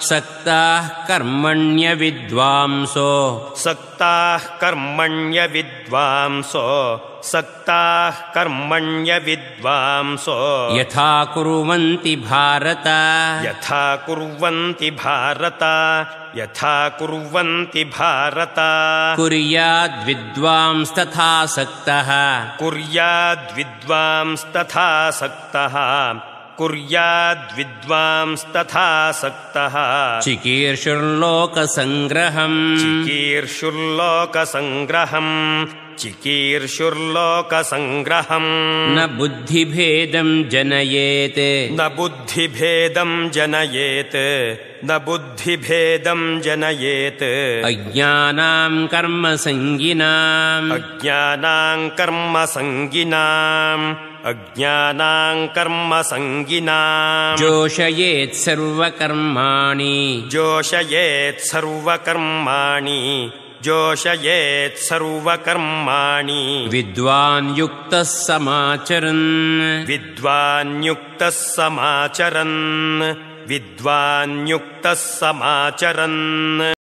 सक्ताः कर्मण्य विद्वांसो सक्ताः कर्मण्य विद्वांसो सक्ताः कर्मण्य विद्वांसो यथा कुर्वन्ति भारत यथा कुर्वन्ति भारत यथा कुर्वन्ति भारत कुर्याद्विद्वांस्तथा सक्तः कुर्याद्विद्वांस्तथा सक्तः कुर्याद्विद्वांस्तथा सक्तः चिकीर्षुर्लोकसङ्ग्रहम् चिकीर्षुर्लोकसङ्ग्रहम् चिकीर्षुर्लोकसङ्ग्रहम् न बुद्धिभेदं जनयेत् न बुद्धिभेदं जनयेत् न बुद्धिभेदं जनयेत् अज्ञानां कर्मसङ्गिनाम् अज्ञानां कर्मसङ्गिनाम् अज्ञानां कर्मसङ्गिनाम् जोषयेत् सर्वकर्माणि जोषयेत् सर्वकर्माणि जोषयेत् सर्वकर्माणि विद्वान् युक्तः समाचरन् विद्वान् युक्तः समाचरन् विद्वान् युक्तः समाचरन्